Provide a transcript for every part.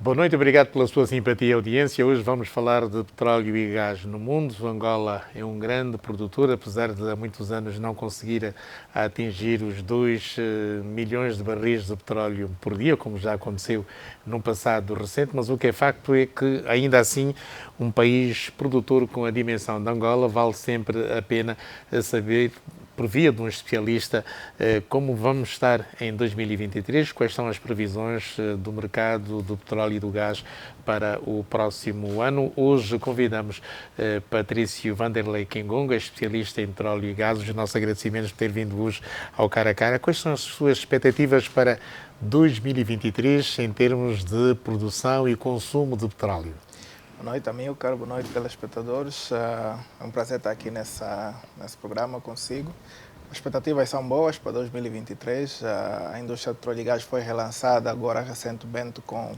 Boa noite, obrigado pela sua simpatia e audiência. Hoje vamos falar de petróleo e gás no mundo. Angola é um grande produtor, apesar de há muitos anos não conseguir atingir os 2 milhões de barris de petróleo por dia, como já aconteceu num passado recente, mas o que é facto é que, ainda assim, um país produtor com a dimensão de Angola vale sempre a pena saber, por via de um especialista, como vamos estar em 2023, quais são as previsões do mercado do petróleo e do gás para o próximo ano. Hoje convidamos Patrício Vanderlei Kingunga, especialista em petróleo e gás. Os nossos agradecimentos por ter vindo hoje ao Cara a Cara. Quais são as suas expectativas para 2023 em termos de produção e consumo de petróleo? Boa noite, amigo, caro. Boa noite, telespectadores. É um prazer estar aqui nesse programa consigo. As expectativas são boas para 2023. A indústria de petróleo e gás foi relançada agora recentemente com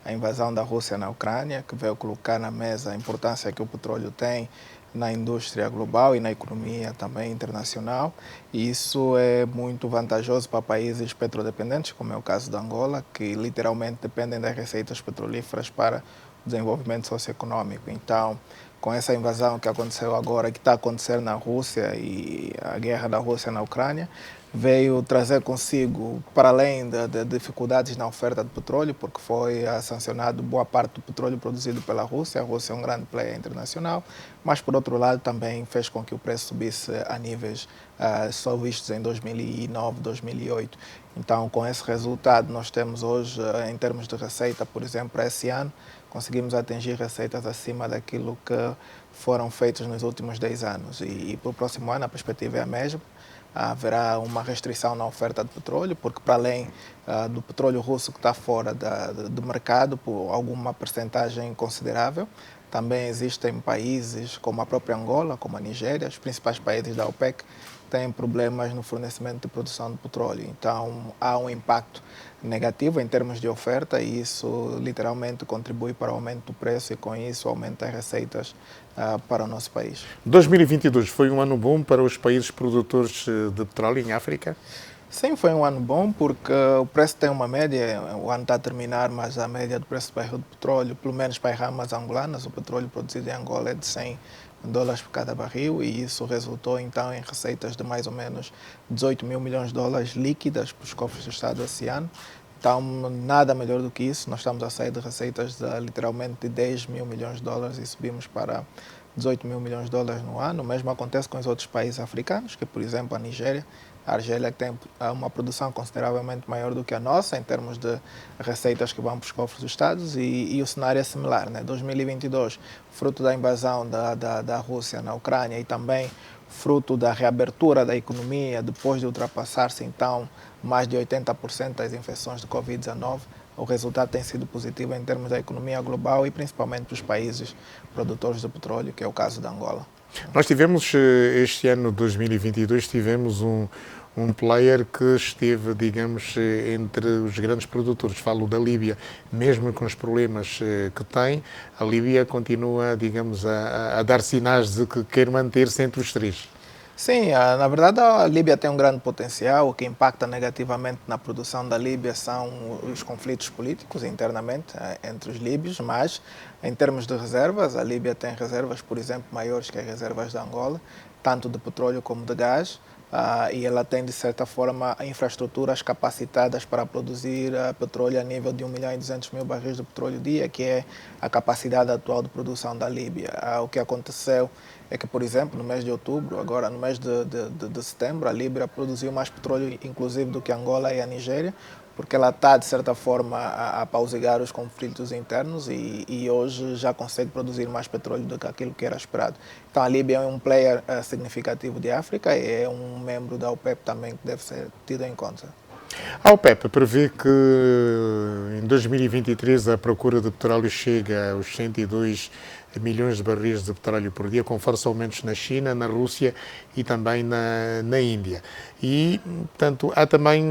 a invasão da Rússia na Ucrânia, que veio colocar na mesa a importância que o petróleo tem na indústria global e na economia também internacional. E isso é muito vantajoso para países petrodependentes, como é o caso da Angola, que literalmente dependem das receitas petrolíferas para desenvolvimento socioeconômico. Então, com essa invasão que aconteceu agora, que está acontecendo na Rússia e a guerra da Rússia na Ucrânia, veio trazer consigo, para além de dificuldades na oferta de petróleo, porque foi sancionado boa parte do petróleo produzido pela Rússia. A Rússia é um grande player internacional, mas, por outro lado, também fez com que o preço subisse a níveis só vistos em 2009, 2008. Então, com esse resultado, nós temos hoje, em termos de receita, por exemplo, para esse ano, conseguimos atingir receitas acima daquilo que foram feitos nos últimos 10 anos. E para o próximo ano a perspectiva é a mesma. Haverá uma restrição na oferta de petróleo, porque para além do petróleo russo que está fora do mercado por alguma percentagem considerável, também existem países como a própria Angola, como a Nigéria, os principais países da OPEC, têm problemas no fornecimento de produção de petróleo. Então, há um impacto negativo em termos de oferta e isso literalmente contribui para o aumento do preço e, com isso, aumenta as receitas para o nosso país. 2022 foi um ano bom para os países produtores de petróleo em África? Sim, foi um ano bom porque o preço tem uma média, o ano está a terminar, mas a média do preço do barril de petróleo, pelo menos para as ramas angolanas, o petróleo produzido em Angola é de $100 por cada barril e isso resultou então em receitas de mais ou menos 18 mil milhões de dólares líquidas para os cofres do Estado esse ano. Então, nada melhor do que isso. Nós estamos a sair de receitas de literalmente de 10 mil milhões de dólares e subimos para 18 mil milhões de dólares no ano. O mesmo acontece com os outros países africanos, que, por exemplo, a Nigéria. A Argélia tem uma produção consideravelmente maior do que a nossa em termos de receitas que vão para os cofres dos Estados e o cenário é similar, né? 2022, fruto da invasão da Rússia na Ucrânia e também fruto da reabertura da economia depois de ultrapassar-se então mais de 80% das infecções de Covid-19, o resultado tem sido positivo em termos da economia global e principalmente para os países produtores de petróleo, que é o caso da Angola. Nós tivemos, este ano 2022, tivemos um player que esteve, digamos, entre os grandes produtores. Falo da Líbia, mesmo com os problemas que tem, a Líbia continua, digamos, a dar sinais de que quer manter-se entre os três. Sim, na verdade a Líbia tem um grande potencial. O que impacta negativamente na produção da Líbia são os conflitos políticos internamente entre os líbios, mas em termos de reservas, a Líbia tem reservas, por exemplo, maiores que as reservas da Angola, tanto de petróleo como de gás. E ela tem, de certa forma, infraestruturas capacitadas para produzir petróleo a nível de 1.200.000 barris de petróleo dia, que é a capacidade atual de produção da Líbia. O que aconteceu é que, por exemplo, no mês de outubro, agora no mês de setembro, a Líbia produziu mais petróleo, inclusive, do que a Angola e a Nigéria, porque ela está, de certa forma, a pausigar os conflitos internos e hoje já consegue produzir mais petróleo do que aquilo que era esperado. Então, a Líbia é um player significativo de África e é um membro da OPEP também que deve ser tido em conta. A OPEP prevê que em 2023 a procura de petróleo chega aos 102 milhões de barris de petróleo por dia, com fortes aumentos na China, na Rússia e também na Índia. E, portanto, há também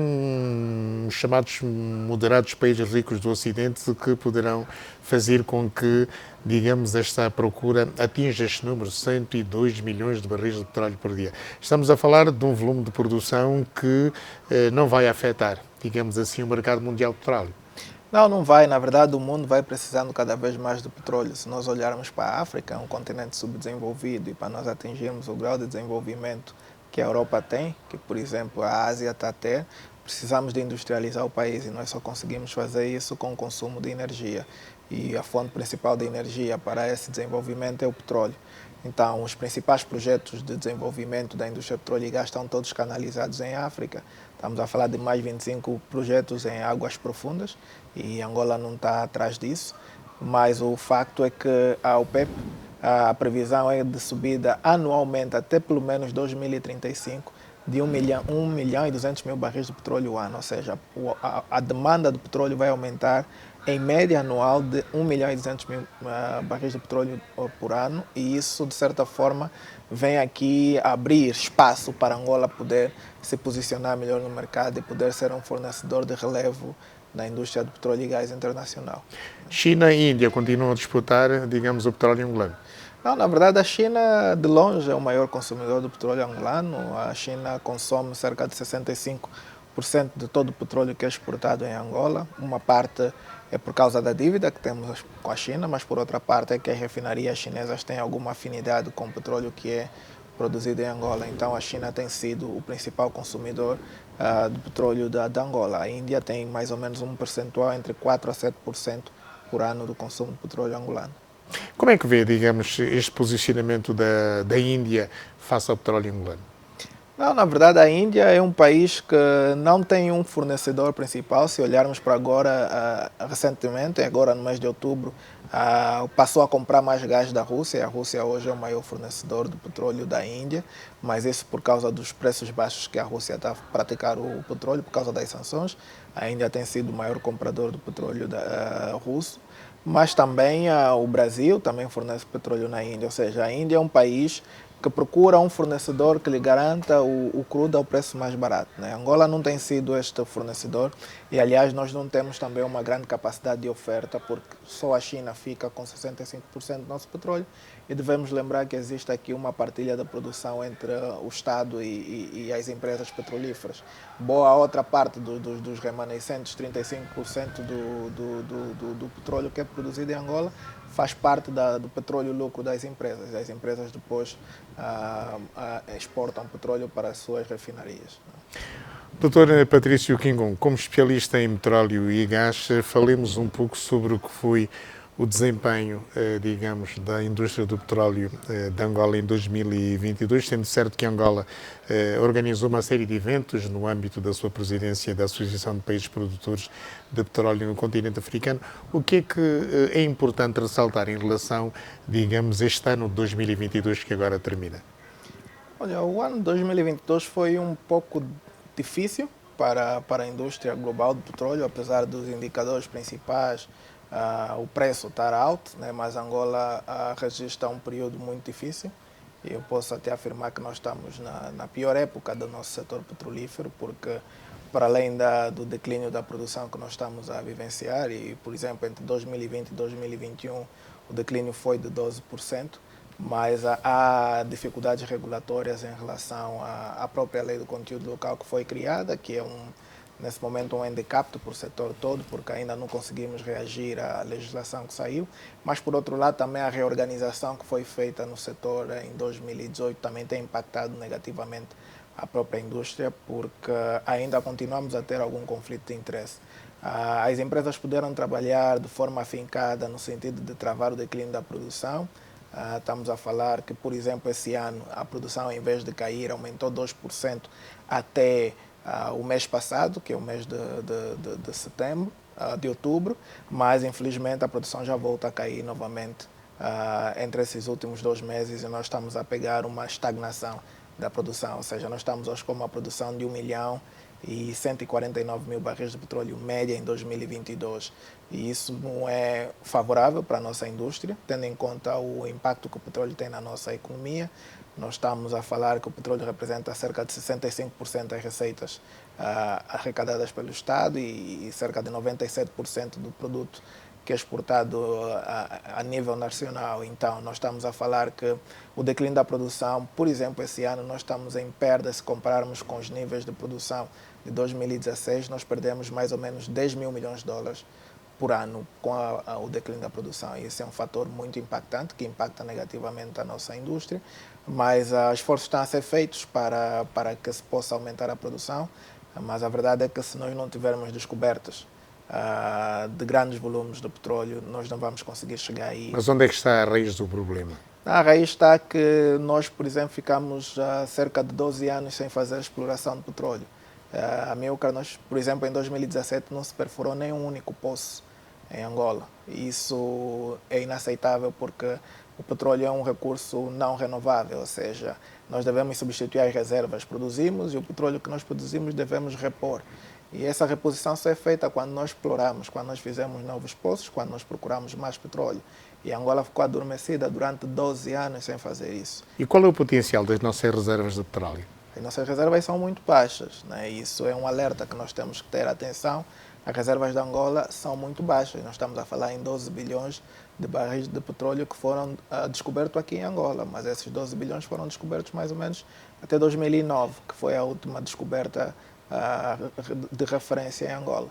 chamados moderados países ricos do Ocidente que poderão fazer com que, digamos, esta procura atinja este número, 102 milhões de barris de petróleo por dia. Estamos a falar de um volume de produção que não vai afetar, digamos assim, o mercado mundial de petróleo. Não, não vai. Na verdade, o mundo vai precisando cada vez mais de petróleo. Se nós olharmos para a África, um continente subdesenvolvido, e para nós atingirmos o grau de desenvolvimento que a Europa tem, que, por exemplo, a Ásia está a ter, precisamos de industrializar o país e nós só conseguimos fazer isso com o consumo de energia. E a fonte principal de energia para esse desenvolvimento é o petróleo. Então, os principais projetos de desenvolvimento da indústria de petróleo e gás estão todos canalizados em África. Estamos a falar de mais 25 projetos em águas profundas e Angola não está atrás disso. Mas o facto é que a OPEP, a previsão é de subida anualmente até pelo menos 2035 de 1 milhão e 200 mil barris de petróleo ano. Ou seja, a demanda de petróleo vai aumentar em média anual de 1 milhão e 200 mil barris de petróleo por ano, e isso, de certa forma, vem aqui abrir espaço para Angola poder se posicionar melhor no mercado e poder ser um fornecedor de relevo na indústria do petróleo e gás internacional. China e Índia continuam a disputar, digamos, o petróleo angolano. Não, na verdade, a China, de longe, é o maior consumidor do petróleo angolano. A China consome cerca de 65% de todo o petróleo que é exportado em Angola. Uma parte é por causa da dívida que temos com a China, mas por outra parte é que as refinarias chinesas têm alguma afinidade com o petróleo que é produzido em Angola. Então a China tem sido o principal consumidor do petróleo da Angola. A Índia tem mais ou menos um percentual entre 4% a 7% por ano do consumo de petróleo angolano. Como é que vê, digamos, este posicionamento da Índia face ao petróleo angolano? Não, na verdade, a Índia é um país que não tem um fornecedor principal. Se olharmos para agora, recentemente, agora no mês de outubro, passou a comprar mais gás da Rússia. A Rússia hoje é o maior fornecedor de petróleo da Índia, mas isso por causa dos preços baixos que a Rússia está a praticar o petróleo, por causa das sanções. A Índia tem sido o maior comprador do petróleo russo. Mas também o Brasil também fornece petróleo na Índia, ou seja, a Índia é um país que procura um fornecedor que lhe garanta o crudo ao preço mais barato, né? Angola não tem sido este fornecedor e, aliás, nós não temos também uma grande capacidade de oferta, porque só a China fica com 65% do nosso petróleo e devemos lembrar que existe aqui uma partilha da produção entre o Estado e as empresas petrolíferas. Boa outra parte dos remanescentes, 35% do petróleo que é produzido em Angola, faz parte do petróleo lucro das empresas. As empresas depois exportam petróleo para as suas refinarias. Dr. Patrício Kingon, como especialista em petróleo e gás, falemos um pouco sobre o que foi o desempenho, digamos, da indústria do petróleo de Angola em 2022, sendo certo que Angola organizou uma série de eventos no âmbito da sua presidência da Associação de Países Produtores de Petróleo no continente africano. O que é importante ressaltar em relação, digamos, este ano de 2022 que agora termina? Olha, o ano de 2022 foi um pouco difícil para a indústria global do petróleo, apesar dos indicadores principais, o preço estar alto, né? Mas Angola registra um período muito difícil e eu posso até afirmar que nós estamos na pior época do nosso setor petrolífero, porque para além do declínio da produção que nós estamos a vivenciar, e por exemplo entre 2020 e 2021 o declínio foi de 12%, mas há dificuldades regulatórias em relação à própria lei do conteúdo local que foi criada, que é nesse momento um handicap para o setor todo, porque ainda não conseguimos reagir à legislação que saiu, mas por outro lado também a reorganização que foi feita no setor em 2018 também tem impactado negativamente a própria indústria, porque ainda continuamos a ter algum conflito de interesse. As empresas puderam trabalhar de forma afincada no sentido de travar o declínio da produção. Estamos a falar que, por exemplo, esse ano a produção, em vez de cair, aumentou 2% até o mês passado, que é o mês de setembro, de outubro, mas infelizmente a produção já volta a cair novamente entre esses últimos 2 meses e nós estamos a pegar uma estagnação da produção, ou seja, nós estamos hoje com uma produção de 1 milhão e 149 mil barris de petróleo média em 2022. E isso não é favorável para a nossa indústria, tendo em conta o impacto que o petróleo tem na nossa economia. Nós estamos a falar que o petróleo representa cerca de 65% das receitas arrecadadas pelo Estado e cerca de 97% do produto que é exportado a nível nacional. Então, nós estamos a falar que o declínio da produção, por exemplo, esse ano nós estamos em perda, se compararmos com os níveis de produção de 2016, nós perdemos mais ou menos 10 mil milhões de dólares por ano com o declínio da produção. E esse é um fator muito impactante, que impacta negativamente a nossa indústria, mas esforços estão a ser feitos para que se possa aumentar a produção, mas a verdade é que se nós não tivermos descobertas de grandes volumes de petróleo, nós não vamos conseguir chegar aí. Mas onde é que está a raiz do problema? A raiz está que nós, por exemplo, ficamos há cerca de 12 anos sem fazer exploração de petróleo. A Amilcar, nós, por exemplo, em 2017 não se perfurou nenhum único poço em Angola. Isso é inaceitável porque o petróleo é um recurso não renovável, ou seja, nós devemos substituir as reservas que produzimos e o petróleo que nós produzimos devemos repor. E essa reposição só é feita quando nós exploramos, quando nós fizemos novos poços, quando nós procuramos mais petróleo. E Angola ficou adormecida durante 12 anos sem fazer isso. E qual é o potencial das nossas reservas de petróleo? As nossas reservas são muito baixas, né? Isso é um alerta que nós temos que ter atenção. As reservas de Angola são muito baixas. Nós estamos a falar em 12 bilhões de barris de petróleo que foram descobertos aqui em Angola, mas esses 12 bilhões foram descobertos mais ou menos até 2009, que foi a última descoberta de referência em Angola.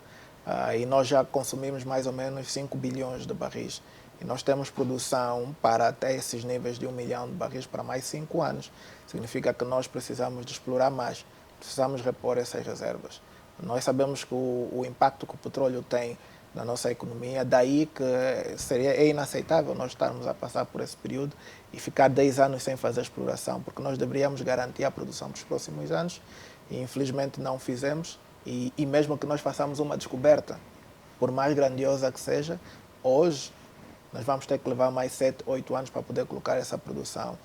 E nós já consumimos mais ou menos 5 bilhões de barris. E nós temos produção para até esses níveis de 1 milhão de barris para mais 5 anos. Significa que nós precisamos de explorar mais, precisamos repor essas reservas. Nós sabemos que o impacto que o petróleo tem na nossa economia, daí que é inaceitável nós estarmos a passar por esse período e ficar 10 anos sem fazer exploração, porque nós deveríamos garantir a produção dos próximos anos e infelizmente não fizemos. E mesmo que nós façamos uma descoberta, por mais grandiosa que seja, hoje nós vamos ter que levar mais 7, 8 anos para poder colocar essa produção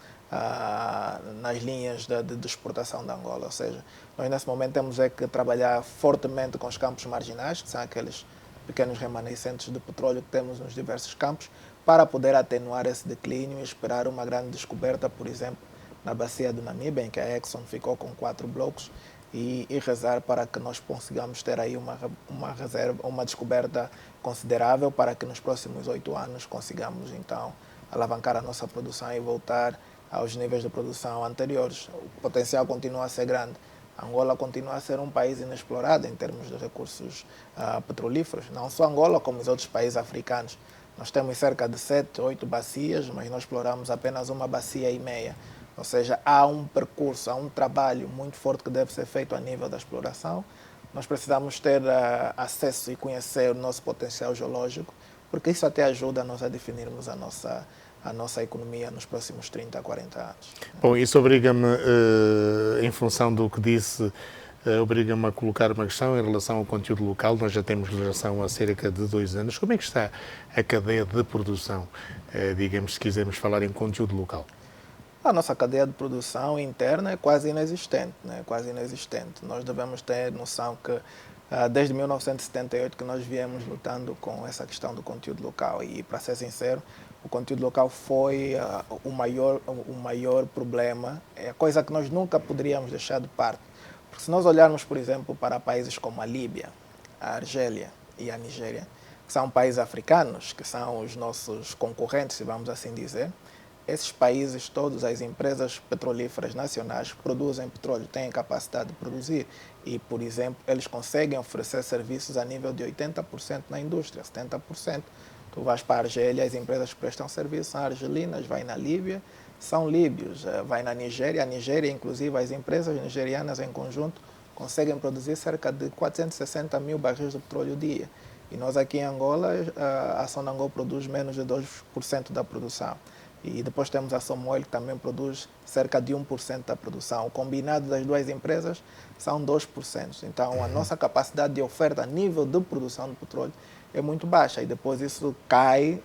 nas linhas de exportação da Angola. Ou seja, nós nesse momento temos que trabalhar fortemente com os campos marginais, que são aqueles pequenos remanescentes de petróleo que temos nos diversos campos, para poder atenuar esse declínio e esperar uma grande descoberta, por exemplo, na bacia do Namibe, em que a Exxon ficou com 4 blocos, e rezar para que nós consigamos ter aí uma reserva, uma descoberta considerável para que nos próximos 8 anos consigamos então alavancar a nossa produção e voltar aos níveis de produção anteriores. O potencial continua a ser grande. Angola continua a ser um país inexplorado em termos de recursos petrolíferos. Não só Angola, como os outros países africanos. Nós temos cerca de 7, 8 bacias, mas nós exploramos apenas uma bacia e meia. Ou seja, há um percurso, há um trabalho muito forte que deve ser feito a nível da exploração. Nós precisamos ter acesso e conhecer o nosso potencial geológico, porque isso até ajuda a nós a definirmos a nossa economia nos próximos 30 a 40 anos. Bom, isso obriga-me, em função do que disse, obriga-me a colocar uma questão em relação ao conteúdo local. Nós já temos legislação há cerca de 2 anos. Como é que está a cadeia de produção, digamos, se quisermos falar em conteúdo local? A nossa cadeia de produção interna é quase inexistente, né? Quase inexistente. Nós devemos ter noção que desde 1978 que nós viemos lutando com essa questão do conteúdo local e, para ser sincero, o conteúdo local foi o maior problema, é a coisa que nós nunca poderíamos deixar de parte. Porque se nós olharmos, por exemplo, para países como a Líbia, a Argélia e a Nigéria, que são países africanos, que são os nossos concorrentes, se vamos assim dizer, esses países todos, as empresas petrolíferas nacionais que produzem petróleo, têm capacidade de produzir e, por exemplo, eles conseguem oferecer serviços a nível de 80% na indústria, 70%. Tu vais para a Argélia, as empresas que prestam serviço são argelinas, vai na Líbia, são líbios, vai na Nigéria. A Nigéria, inclusive, as empresas nigerianas em conjunto conseguem produzir cerca de 460 mil barris de petróleo dia. E nós aqui em Angola, a Sonangol produz menos de 2% da produção. E depois temos a Somoil, que também produz cerca de 1% da produção. O combinado das duas empresas são 2%. Então, a nossa capacidade de oferta a nível de produção de petróleo é muito baixa. E depois isso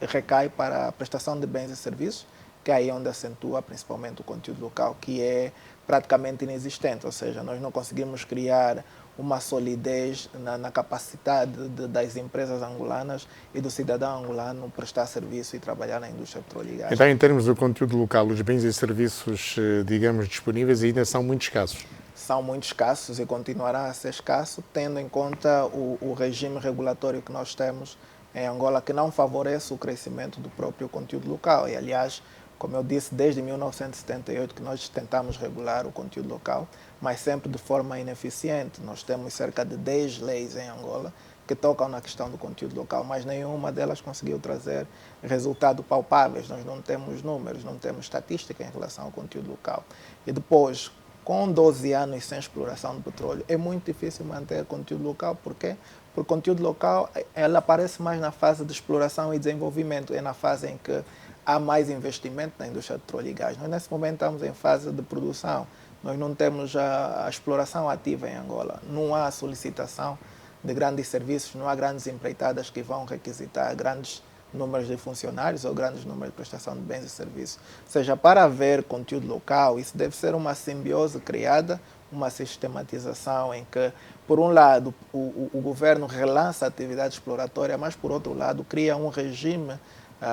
recai para a prestação de bens e serviços, que é aí onde acentua principalmente o conteúdo local, que é praticamente inexistente. Ou seja, nós não conseguimos criar uma solidez na capacidade das empresas angolanas e do cidadão angolano prestar serviço e trabalhar na indústria petróleo e gás. Então, em termos do conteúdo local, os bens e serviços, digamos, disponíveis ainda são muito escassos? São muito escassos e continuarão a ser escassos, tendo em conta o regime regulatório que nós temos em Angola, que não favorece o crescimento do próprio conteúdo local. E, aliás, como eu disse, desde 1978 que nós tentamos regular o conteúdo local, mas sempre de forma ineficiente. Nós temos cerca de 10 leis em Angola que tocam na questão do conteúdo local, mas nenhuma delas conseguiu trazer resultados palpáveis. Nós não temos números, não temos estatística em relação ao conteúdo local. E depois, com 12 anos sem exploração do petróleo, é muito difícil manter conteúdo local. Por quê? Porque o conteúdo local ela aparece mais na fase de exploração e desenvolvimento, é na fase em que há mais investimento na indústria de petróleo e gás. Nós, nesse momento, estamos em fase de produção. Nós não temos a exploração ativa em Angola. Não há solicitação de grandes serviços, não há grandes empreitadas que vão requisitar grandes números de funcionários ou grandes números de prestação de bens e serviços. Ou seja, para haver conteúdo local, isso deve ser uma simbiose criada, uma sistematização em que, por um lado, o governo relança a atividade exploratória, mas, por outro lado, cria um regime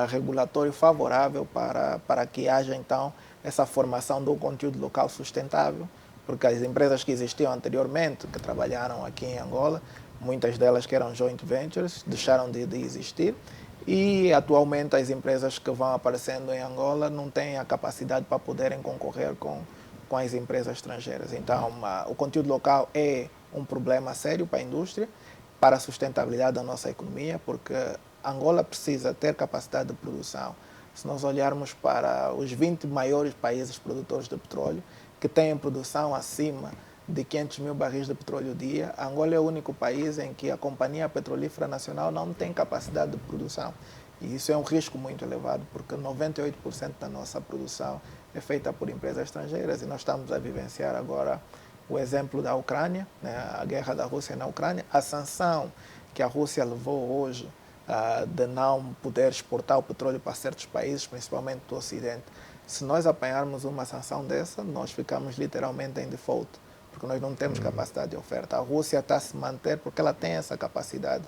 regulatório favorável para que haja, então, essa formação do conteúdo local sustentável, porque as empresas que existiam anteriormente, que trabalharam aqui em Angola, muitas delas que eram joint ventures, deixaram de existir, e atualmente as empresas que vão aparecendo em Angola não têm a capacidade para poderem concorrer com as empresas estrangeiras. Então, o conteúdo local é um problema sério para a indústria, para a sustentabilidade da nossa economia, porque Angola precisa ter capacidade de produção. Se nós olharmos para os 20 maiores países produtores de petróleo, que têm produção acima de 500 mil barris de petróleo dia, Angola é o único país em que a Companhia Petrolífera Nacional não tem capacidade de produção. E isso é um risco muito elevado, porque 98% da nossa produção é feita por empresas estrangeiras, e nós estamos a vivenciar agora o exemplo da Ucrânia, né, a guerra da Rússia na Ucrânia, a sanção que a Rússia levou hoje de não poder exportar o petróleo para certos países, principalmente do Ocidente. Se nós apanharmos uma sanção dessa, nós ficamos literalmente em default, porque nós não temos capacidade de oferta. A Rússia está a se manter porque ela tem essa capacidade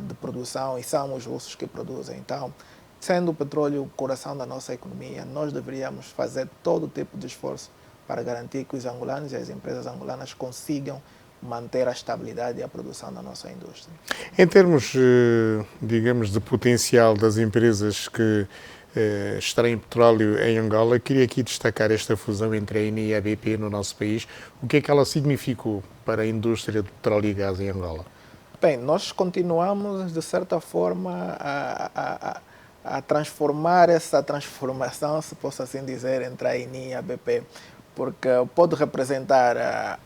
de produção e são os russos que produzem. Então, sendo o petróleo o coração da nossa economia, nós deveríamos fazer todo tipo de esforço para garantir que os angolanos e as empresas angolanas consigam manter a estabilidade e a produção da nossa indústria. Em termos, digamos, de potencial das empresas que extraem petróleo em Angola, queria aqui destacar esta fusão entre a Eni e a BP no nosso país. O que é que ela significou para a indústria de petróleo e gás em Angola? Bem, nós continuamos, de certa forma, a transformar essa transformação, se posso assim dizer, entre a Eni e a BP, porque pode representar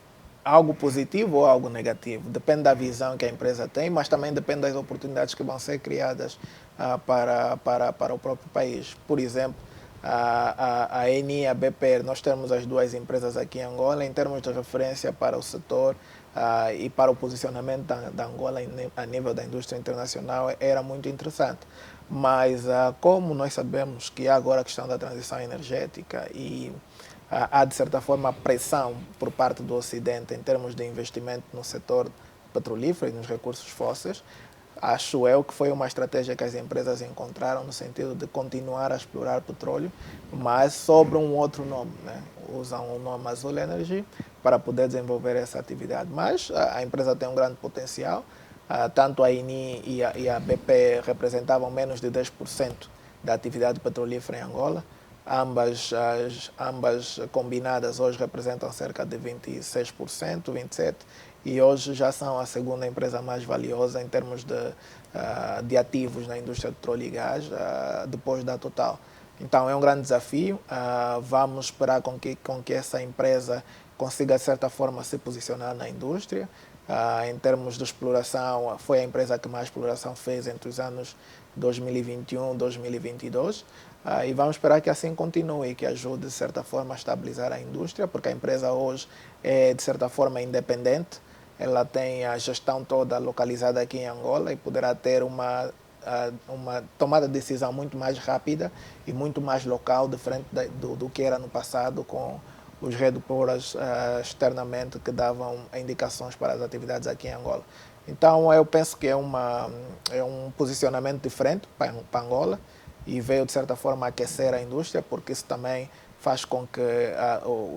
algo positivo ou algo negativo. Depende da visão que a empresa tem, mas também depende das oportunidades que vão ser criadas para o próprio país. Por exemplo, a Eni e a BP, nós temos as duas empresas aqui em Angola, em termos de referência para o setor e para o posicionamento da Angola a nível da indústria internacional, era muito interessante. Mas como nós sabemos que há agora a questão da transição energética e há, de certa forma, pressão por parte do Ocidente em termos de investimento no setor petrolífero e nos recursos fósseis, acho eu que foi uma estratégia que as empresas encontraram no sentido de continuar a explorar petróleo, mas sobre um outro nome, né? Usam o nome Azul Energy para poder desenvolver essa atividade. Mas a empresa tem um grande potencial, tanto a Eni e a BP representavam menos de 10% da atividade petrolífera em Angola. Ambas combinadas hoje representam cerca de 26%, 27%, e hoje já são a segunda empresa mais valiosa em termos de ativos na indústria de petróleo e gás, depois da Total. Então é um grande desafio, vamos esperar com que essa empresa consiga, de certa forma, se posicionar na indústria. Em termos de exploração, foi a empresa que mais exploração fez entre os anos 2021 e 2022. E vamos esperar que assim continue, que ajude, de certa forma, a estabilizar a indústria, porque a empresa hoje é, de certa forma, independente. Ela tem a gestão toda localizada aqui em Angola e poderá ter uma tomada de decisão muito mais rápida e muito mais local, diferente do que era no passado, com os redutoras externamente que davam indicações para as atividades aqui em Angola. Então, eu penso que é um posicionamento diferente para Angola e veio, de certa forma, aquecer a indústria, porque isso também faz com que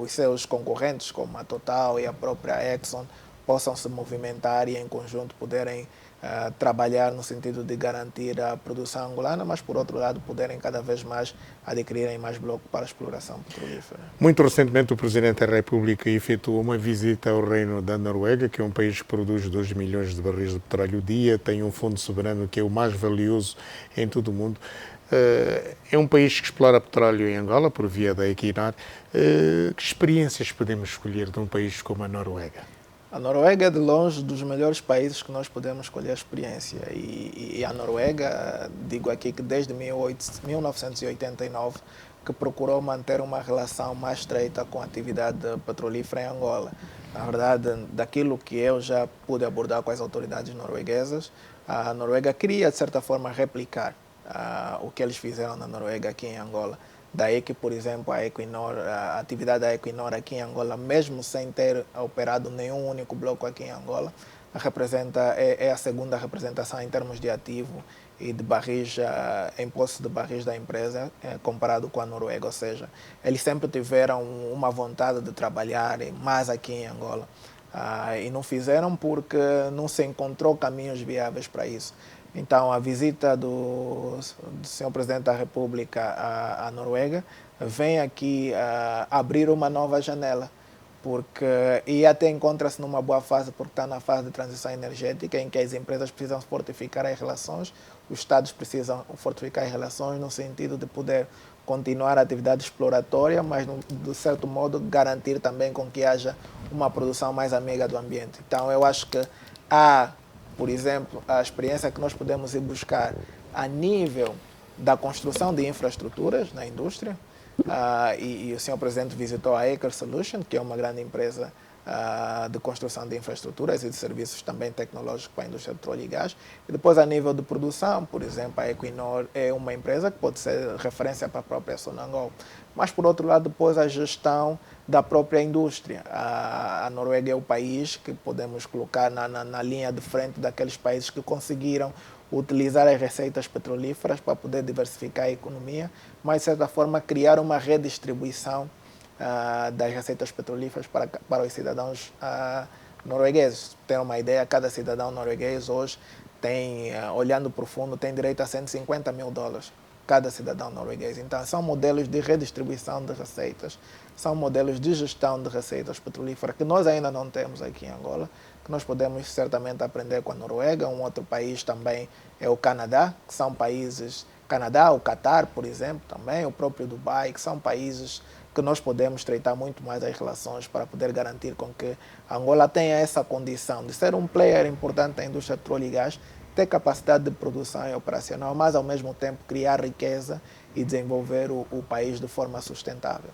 os seus concorrentes, como a Total e a própria Exxon, possam se movimentar e, em conjunto, poderem trabalhar no sentido de garantir a produção angolana, mas, por outro lado, poderem cada vez mais adquirirem mais bloco para a exploração petrolífera. Muito recentemente, o Presidente da República efetuou uma visita ao Reino da Noruega, que é um país que produz 2 milhões de barris de petróleo dia, tem um fundo soberano que é o mais valioso em todo o mundo. É um país que explora petróleo em Angola, por via da Equinor. Que experiências podemos escolher de um país como a Noruega? A Noruega é, de longe, dos melhores países que nós podemos escolher a experiência. E a Noruega, digo aqui que desde 1989, que procurou manter uma relação mais estreita com a atividade petrolífera em Angola. Na verdade, daquilo que eu já pude abordar com as autoridades norueguesas, a Noruega queria, de certa forma, replicar o que eles fizeram na Noruega aqui em Angola. Daí que, por exemplo, a atividade da Equinor aqui em Angola, mesmo sem ter operado nenhum único bloco aqui em Angola, é a segunda representação em termos de ativo e de barris, em posse de barris da empresa, comparado com a Noruega. Ou seja, eles sempre tiveram uma vontade de trabalhar mais aqui em Angola. E não fizeram porque não se encontrou caminhos viáveis para isso. Então, a visita do Sr. Presidente da República à Noruega vem aqui abrir uma nova janela, e até encontra-se numa boa fase, porque está na fase de transição energética, em que as empresas precisam fortificar as relações, os Estados precisam fortificar as relações no sentido de poder continuar a atividade exploratória, mas, de certo modo, garantir também com que haja uma produção mais amiga do ambiente. Então, eu acho que por exemplo, a experiência que nós podemos ir buscar a nível da construção de infraestruturas na indústria, e o Sr. Presidente visitou a Aker Solution, que é uma grande empresa de construção de infraestruturas e de serviços também tecnológicos para a indústria de petróleo e gás. E depois, a nível de produção, por exemplo, a Equinor é uma empresa que pode ser referência para a própria Sonangol. Mas, por outro lado, depois a gestão da própria indústria. A Noruega é o país que podemos colocar na linha de frente daqueles países que conseguiram utilizar as receitas petrolíferas para poder diversificar a economia, mas, de certa forma, criar uma redistribuição das receitas petrolíferas para os cidadãos noruegueses. Ter uma ideia, cada cidadão norueguês hoje tem, olhando para o fundo, tem direito a $150 mil, cada cidadão norueguês. Então, são modelos de redistribuição de receitas, são modelos de gestão de receitas petrolíferas que nós ainda não temos aqui em Angola, que nós podemos certamente aprender com a Noruega. Um outro país também é o Canadá, que são países, Canadá, o Catar, por exemplo, também, o próprio Dubai, que são países que nós podemos estreitar muito mais as relações para poder garantir com que Angola tenha essa condição de ser um player importante da indústria de petróleo e gás, ter capacidade de produção e operacional, mas, ao mesmo tempo, criar riqueza e desenvolver o país de forma sustentável.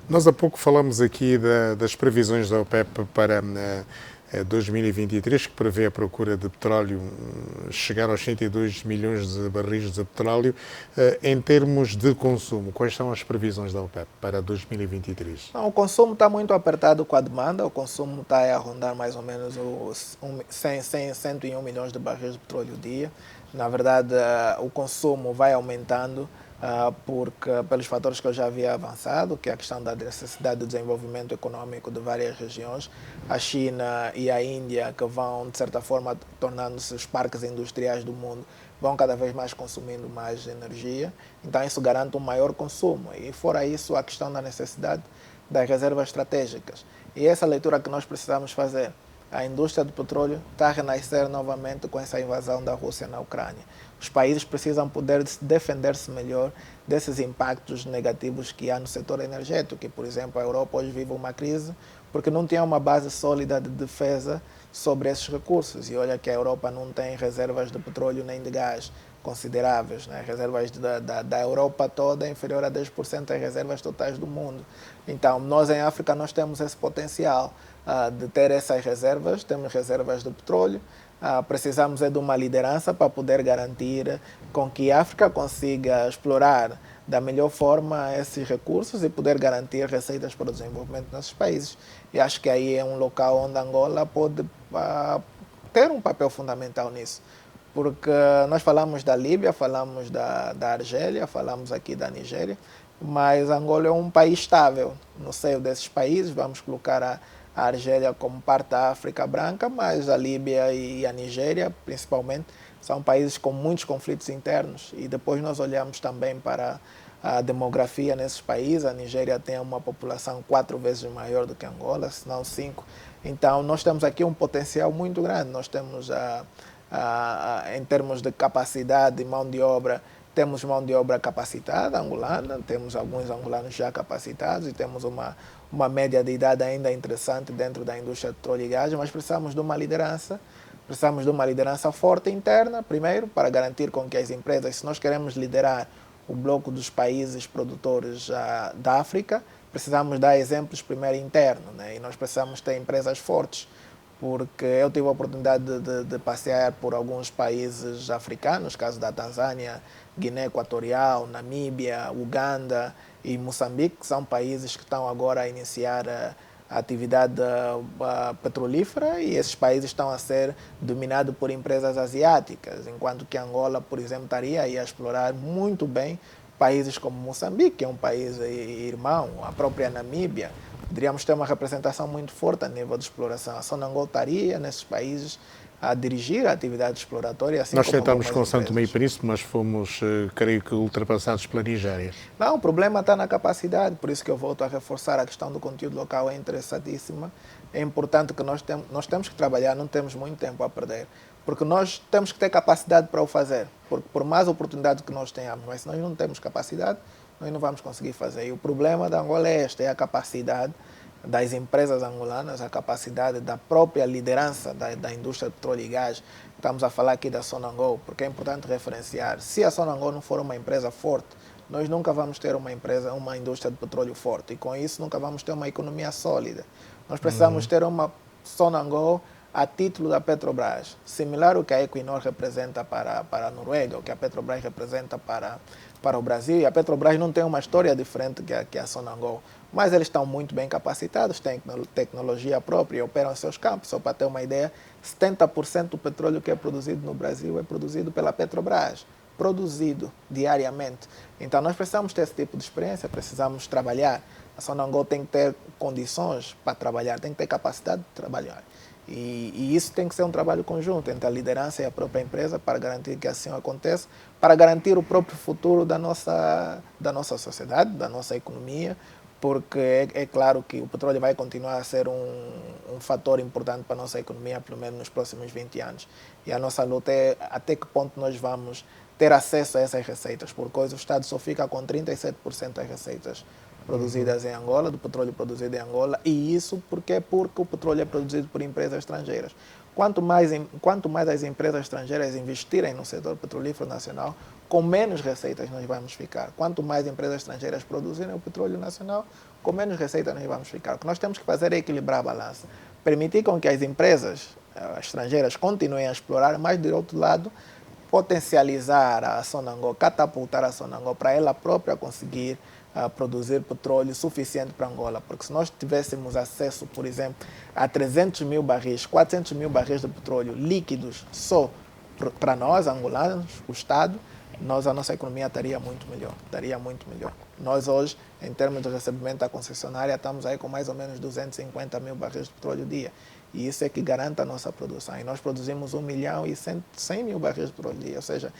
Nós há pouco falamos aqui das previsões da OPEP para 2023, que prevê a procura de petróleo chegar aos 102 milhões de barris de petróleo. Em termos de consumo, quais são as previsões da OPEP para 2023? Não, o consumo está muito apertado com a demanda. O consumo está a rondar mais ou menos os 101 milhões de barris de petróleo dia. Na verdade, o consumo vai aumentando porque, pelos fatores que eu já havia avançado, que é a questão da necessidade de desenvolvimento econômico de várias regiões, a China e a Índia, que vão, de certa forma, tornando-se os parques industriais do mundo, vão cada vez mais consumindo mais energia, então isso garante um maior consumo. E fora isso, a questão da necessidade das reservas estratégicas. E essa leitura que nós precisamos fazer. A indústria do petróleo está a renascer novamente com essa invasão da Rússia na Ucrânia. Os países precisam poder defender-se melhor desses impactos negativos que há no setor energético, que, por exemplo, a Europa hoje vive uma crise porque não tinha uma base sólida de defesa sobre esses recursos. E olha que a Europa não tem reservas de petróleo nem de gás consideráveis, né? Reservas da Europa toda inferior a 10% das reservas totais do mundo. Então, nós em África nós temos esse potencial de ter essas reservas, temos reservas de petróleo, precisamos de uma liderança para poder garantir com que a África consiga explorar da melhor forma esses recursos e poder garantir receitas para o desenvolvimento nesses países. E acho que aí é um local onde Angola pode ter um papel fundamental nisso. Porque nós falamos da Líbia, falamos da Argélia, falamos aqui da Nigéria, mas Angola é um país estável no seio desses países. Vamos colocar a Argélia como parte da África branca, mas a Líbia e a Nigéria, principalmente, são países com muitos conflitos internos. E depois nós olhamos também para a demografia nesses países. A Nigéria tem uma população 4 vezes maior do que Angola, se não 5. Então, nós temos aqui um potencial muito grande. Nós temos, em termos de capacidade de mão de obra, temos mão de obra capacitada angolana, temos alguns angolanos já capacitados e temos uma média de idade ainda interessante dentro da indústria de petróleo e gás, mas precisamos de uma liderança. Precisamos de uma liderança forte interna, primeiro, para garantir com que as empresas, se nós queremos liderar o bloco dos países produtores da África, precisamos dar exemplos primeiro interno, né? E nós precisamos ter empresas fortes, porque eu tive a oportunidade de passear por alguns países africanos, caso da Tanzânia, Guiné Equatorial, Namíbia, Uganda e Moçambique, que são países que estão agora a iniciar a atividade petrolífera, e esses países estão a ser dominados por empresas asiáticas, enquanto que Angola, por exemplo, estaria aí a explorar muito bem países como Moçambique, que é um país irmão, a própria Namíbia. Poderíamos ter uma representação muito forte a nível de exploração. A Sonangol estaria nesses países a dirigir a atividade exploratória. Assim Nós como tentámos com São empresas. Tomé e Príncipe, mas fomos, creio que, ultrapassados pela Nigéria. Não, o problema está na capacidade, por isso que eu volto a reforçar a questão do conteúdo local, é interessantíssima. É importante que nós temos que trabalhar, não temos muito tempo a perder, porque nós temos que ter capacidade para o fazer, porque por mais oportunidade que nós tenhamos, mas se nós não temos capacidade, nós não vamos conseguir fazer. E o problema da Angola é este, é a capacidade das empresas angolanas, a capacidade da própria liderança da indústria de petróleo e gás. Estamos a falar aqui da Sonangol, porque é importante referenciar. Se a Sonangol não for uma empresa forte, nós nunca vamos ter uma indústria de petróleo forte, e com isso nunca vamos ter uma economia sólida. Nós precisamos ter uma Sonangol a título da Petrobras, similar ao que a Equinor representa para a Noruega, o que a Petrobras representa para o Brasil. E a Petrobras não tem uma história diferente que a Sonangol, mas eles estão muito bem capacitados, têm tecnologia própria e operam seus campos. Só para ter uma ideia, 70% do petróleo que é produzido no Brasil é produzido pela Petrobras, produzido diariamente. Então nós precisamos ter esse tipo de experiência, precisamos trabalhar. A Sonangol tem que ter condições para trabalhar, tem que ter capacidade de trabalhar. E isso tem que ser um trabalho conjunto entre a liderança e a própria empresa para garantir que assim aconteça, para garantir o próprio futuro da nossa sociedade, da nossa economia, porque é claro que o petróleo vai continuar a ser um fator importante para a nossa economia, pelo menos nos próximos 20 anos. E a nossa luta é até que ponto nós vamos ter acesso a essas receitas, porque hoje o Estado só fica com 37% das receitas produzidas em Angola, do petróleo produzido em Angola, e isso porque o petróleo é produzido por empresas estrangeiras. Quanto mais as empresas estrangeiras investirem no setor petrolífero nacional, com menos receitas nós vamos ficar. Quanto mais empresas estrangeiras produzirem o petróleo nacional, com menos receitas nós vamos ficar. O que nós temos que fazer é equilibrar a balança, permitir com que as empresas estrangeiras continuem a explorar, mas, do outro lado, potencializar a Sonangol, catapultar a Sonangol para ela própria conseguir produzir petróleo suficiente para Angola, porque se nós tivéssemos acesso, por exemplo, a 300 mil barris, 400 mil barris de petróleo líquidos só para nós, angolanos, o Estado, a nossa economia estaria muito melhor. Nós hoje, em termos de recebimento da concessionária, estamos aí com mais ou menos 250 mil barris de petróleo dia, e isso é que garante a nossa produção, e nós produzimos 1 milhão e 100 mil barris de petróleo dia, ou seja,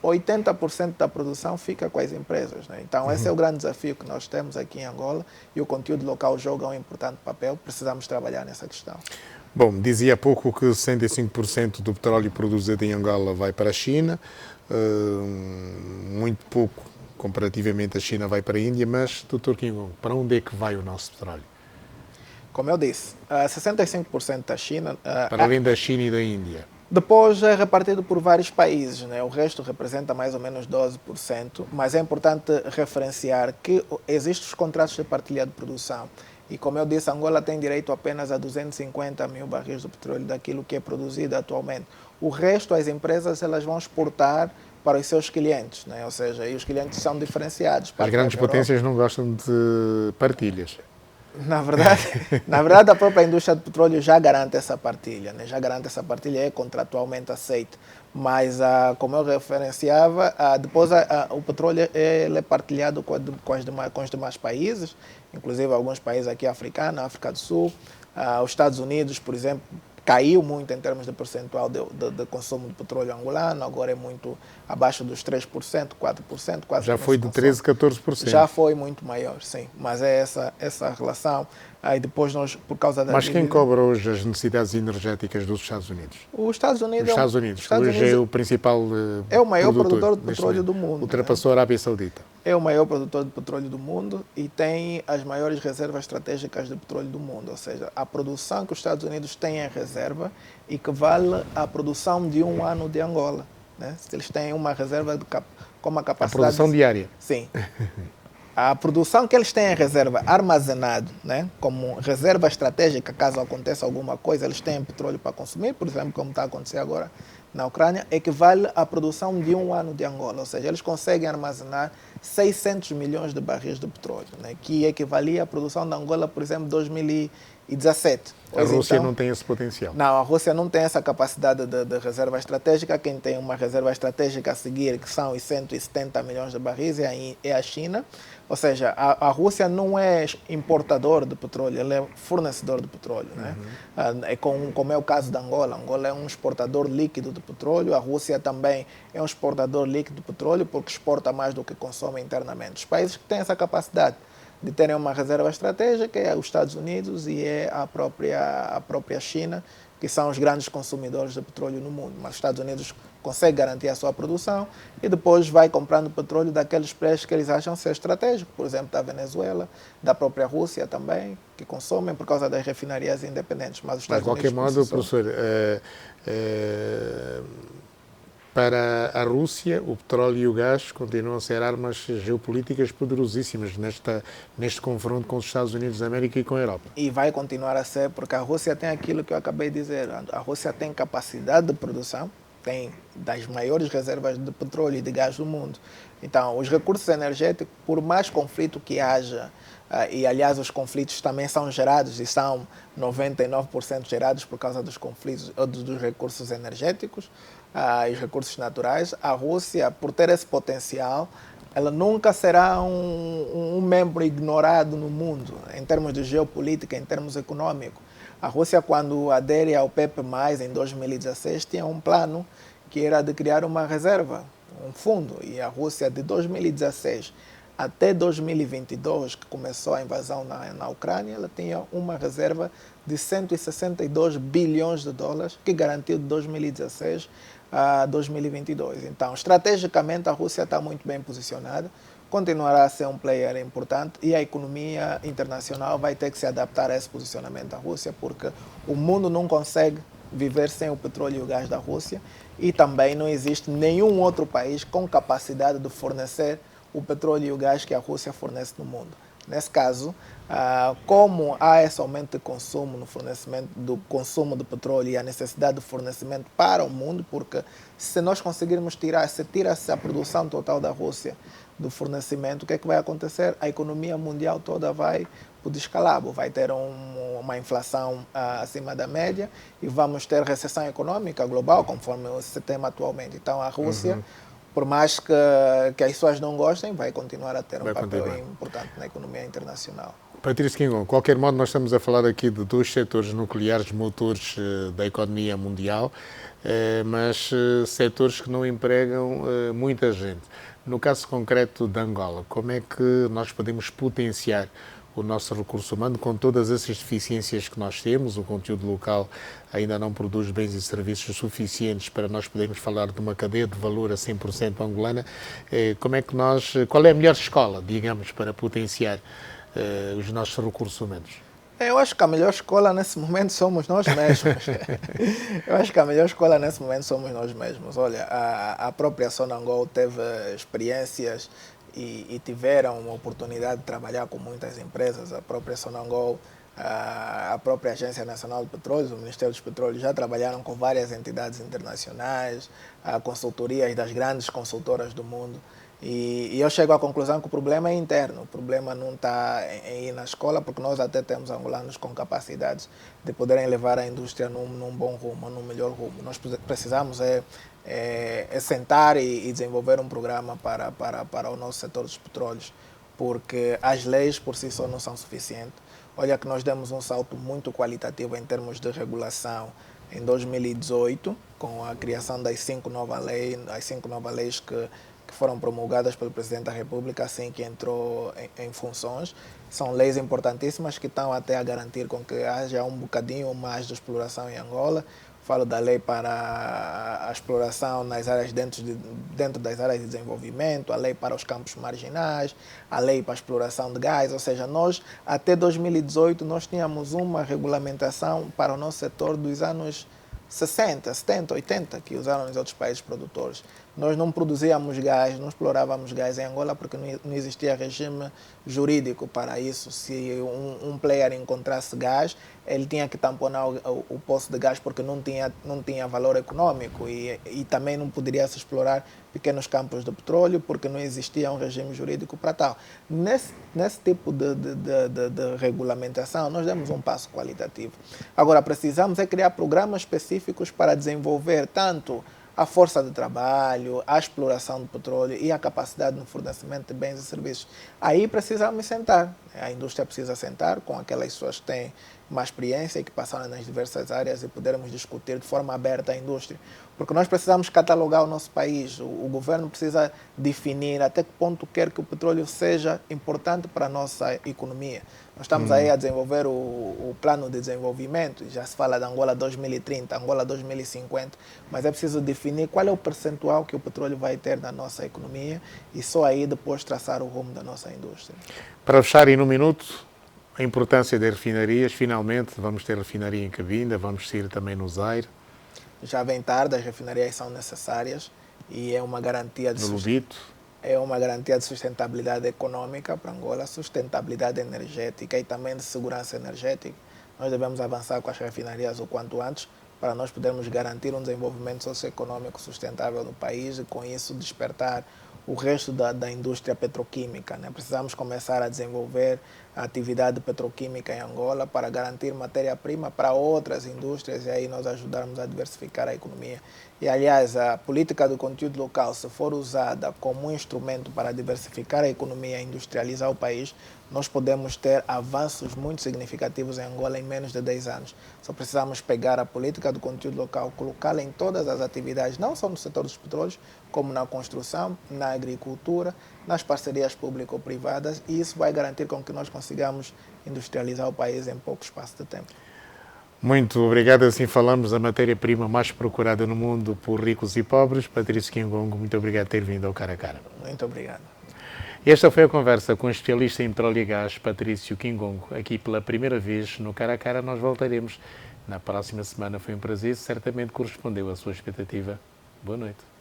80% da produção fica com as empresas, né? Então, esse é o grande desafio que nós temos aqui em Angola, e o conteúdo local joga um importante papel. Precisamos trabalhar nessa questão. Bom, dizia há pouco que 65% do petróleo produzido em Angola vai para a China, muito pouco comparativamente a China vai para a Índia, mas, Dr. Kingon, para onde é que vai o nosso petróleo? Como eu disse, 65% da China... Para além da China e da Índia. Depois é repartido por vários países, né? O resto representa mais ou menos 12%, mas é importante referenciar que existem os contratos de partilha de produção. E como eu disse, Angola tem direito apenas a 250 mil barris de petróleo daquilo que é produzido atualmente. O resto, as empresas elas vão exportar para os seus clientes, né? Ou seja, e os clientes são diferenciados. As grandes potências não gostam de partilhas. Na verdade, a própria indústria do petróleo já garante essa partilha, né? Já garante essa partilha, é contratualmente aceita. Mas, como eu referenciava, depois o petróleo ele é partilhado com os demais países, inclusive alguns países aqui africanos, África do Sul, os Estados Unidos, por exemplo, caiu muito em termos de percentual de consumo de petróleo angolano, agora é muito abaixo dos 3%, 4%, quase. Já foi de 13%, 14%. Já foi muito maior, sim. Mas é essa relação. Aí depois nós, por causa da Mas quem cobra hoje as necessidades energéticas dos Estados Unidos? Os Estados Unidos. Os Estados Unidos, hoje é o principal é o maior produtor de petróleo do mundo. Ultrapassou a Arábia Saudita. É o maior produtor de petróleo do mundo e tem as maiores reservas estratégicas de petróleo do mundo. Ou seja, a produção que os Estados Unidos têm em reserva equivale à produção de um ano de Angola. Né? Se eles têm uma reserva com uma capacidade... A produção diária. Sim. A produção que eles têm em reserva armazenado, né, como reserva estratégica, caso aconteça alguma coisa, eles têm petróleo para consumir, por exemplo, como está acontecendo agora na Ucrânia, equivale à produção de um ano de Angola. Ou seja, eles conseguem armazenar 600 milhões de barris de petróleo, né, que equivalia à produção da Angola, por exemplo, em 2017. A Rússia não tem esse potencial. Não, a Rússia não tem essa capacidade de reserva estratégica. Quem tem uma reserva estratégica a seguir, que são os 170 milhões de barris, é a China. Ou seja, a Rússia não é importador de petróleo, ela é fornecedor de petróleo. Né? Como é o caso da Angola. Angola é um exportador líquido de petróleo, a Rússia também é um exportador líquido de petróleo porque exporta mais do que consome internamente. Os países que têm essa capacidade de terem uma reserva estratégica é os Estados Unidos e é a própria China, que são os grandes consumidores de petróleo no mundo. Mas os Estados Unidos consegue garantir a sua produção e depois vai comprando petróleo daqueles preços que eles acham ser estratégicos, por exemplo, da Venezuela, da própria Rússia também, que consomem por causa das refinarias independentes. Mas os Estados Unidos... De qualquer modo, professor, para a Rússia, o petróleo e o gás continuam a ser armas geopolíticas poderosíssimas neste confronto com os Estados Unidos da América e com a Europa. E vai continuar a ser, porque a Rússia tem aquilo que eu acabei de dizer. A Rússia tem capacidade de produção, tem das maiores reservas de petróleo e de gás do mundo. Então, os recursos energéticos, por mais conflito que haja, e aliás os conflitos também são gerados e são 99% gerados por causa dos conflitos ou dos recursos energéticos, os recursos naturais, a Rússia, por ter esse potencial, ela nunca será um membro ignorado no mundo, em termos de geopolítica, em termos econômicos. A Rússia, quando adere ao PEP+, em 2016, tinha um plano que era de criar uma reserva, um fundo. E a Rússia, de 2016 até 2022, que começou a invasão na Ucrânia, ela tinha uma reserva de 162 bilhões de dólares, que garantiu de 2016 a 2022. Então, estrategicamente, a Rússia está muito bem posicionada, continuará a ser um player importante e a economia internacional vai ter que se adaptar a esse posicionamento da Rússia, porque o mundo não consegue viver sem o petróleo e o gás da Rússia e também não existe nenhum outro país com capacidade de fornecer o petróleo e o gás que a Rússia fornece no mundo. Nesse caso, como há esse aumento de consumo no fornecimento do consumo de petróleo e a necessidade de fornecimento para o mundo, porque se nós conseguirmos tira-se a produção total da Rússia do fornecimento, o que é que vai acontecer? A economia mundial toda vai para o descalabro, vai ter uma inflação acima da média e vamos ter recessão econômica global, conforme se tem atualmente. Então, a Rússia, por mais que as pessoas não gostem, vai continuar a ter um papel importante na economia internacional. Patrício Quingon, de qualquer modo, nós estamos a falar aqui de dois setores nucleares, motores da economia mundial, mas setores que não empregam muita gente. No caso concreto de Angola, como é que nós podemos potenciar o nosso recurso humano com todas essas deficiências que nós temos? O conteúdo local ainda não produz bens e serviços suficientes para nós podermos falar de uma cadeia de valor a 100% angolana. Qual é a melhor escola, digamos, para potenciar os nossos recursos humanos? Eu acho que a melhor escola nesse momento somos nós mesmos. Eu acho que a melhor escola nesse momento somos nós mesmos. Olha, a própria Sonangol teve experiências e tiveram uma oportunidade de trabalhar com muitas empresas. A própria Sonangol A própria Agência Nacional de Petróleos, o Ministério dos Petróleos, já trabalharam com várias entidades internacionais, consultorias das grandes consultoras do mundo. E eu chego à conclusão que o problema é interno, o problema não está em ir na escola, porque nós até temos angolanos com capacidades de poderem levar a indústria num bom rumo, num melhor rumo. Nós precisamos sentar e desenvolver um programa para o nosso setor dos petróleos, porque as leis por si só não são suficientes. Olha que nós demos um salto muito qualitativo em termos de regulação em 2018, com a criação das 5 novas leis que foram promulgadas pelo Presidente da República assim que entrou em funções. São leis importantíssimas que estão até a garantir com que haja um bocadinho mais de exploração em Angola. Falo da lei para a exploração nas áreas dentro das áreas de desenvolvimento, a lei para os campos marginais, a lei para a exploração de gás. Ou seja, nós, até 2018, nós tínhamos uma regulamentação para o nosso setor dos anos 60, 70, 80, que usaram nos outros países produtores. Nós não produzíamos gás, não explorávamos gás em Angola porque não existia regime jurídico para isso. Se um player encontrasse gás, ele tinha que tamponar o poço de gás porque não tinha valor econômico e também não poderia se explorar pequenos campos de petróleo porque não existia um regime jurídico para tal. Nesse tipo de regulamentação, nós demos um passo qualitativo. Agora, precisamos criar programas específicos para desenvolver tanto a força de trabalho, a exploração do petróleo e a capacidade no fornecimento de bens e serviços. Aí precisamos sentar. A indústria precisa sentar com aquelas pessoas que têm mais experiência e que passaram nas diversas áreas e podermos discutir de forma aberta a indústria. Porque nós precisamos catalogar o nosso país. O governo precisa definir até que ponto quer que o petróleo seja importante para a nossa economia. Nós estamos aí a desenvolver o plano de desenvolvimento, já se fala de Angola 2030, Angola 2050, mas é preciso definir qual é o percentual que o petróleo vai ter na nossa economia e só aí depois traçar o rumo da nossa indústria. Para fechar em um minuto, a importância das refinarias, finalmente vamos ter refinaria em Cabinda, vamos sair também no Zaire. Já vem tarde, as refinarias são necessárias e é uma garantia de sustentabilidade econômica para Angola, sustentabilidade energética e também de segurança energética. Nós devemos avançar com as refinarias o quanto antes para nós podermos garantir um desenvolvimento socioeconômico sustentável no país e com isso despertar o resto da indústria petroquímica. Né? Precisamos começar a desenvolver a atividade petroquímica em Angola para garantir matéria-prima para outras indústrias e aí nós ajudarmos a diversificar a economia. E, aliás, a política do conteúdo local, se for usada como um instrumento para diversificar a economia e industrializar o país, nós podemos ter avanços muito significativos em Angola em menos de 10 anos. Só precisamos pegar a política do conteúdo local, colocá-la em todas as atividades, não só no setor dos petróleos, como na construção, na agricultura, nas parcerias público-privadas, e isso vai garantir com que nós consigamos industrializar o país em pouco espaço de tempo. Muito obrigado. Assim falamos da matéria-prima mais procurada no mundo por ricos e pobres. Patrício Kingongo, muito obrigado por ter vindo ao Cara a Cara. Muito obrigado. Esta foi a conversa com o especialista em petróleo e gás, Patrício Kingongo. Aqui pela primeira vez no Cara a Cara. Nós voltaremos na próxima semana. Foi um prazer, certamente correspondeu à sua expectativa. Boa noite.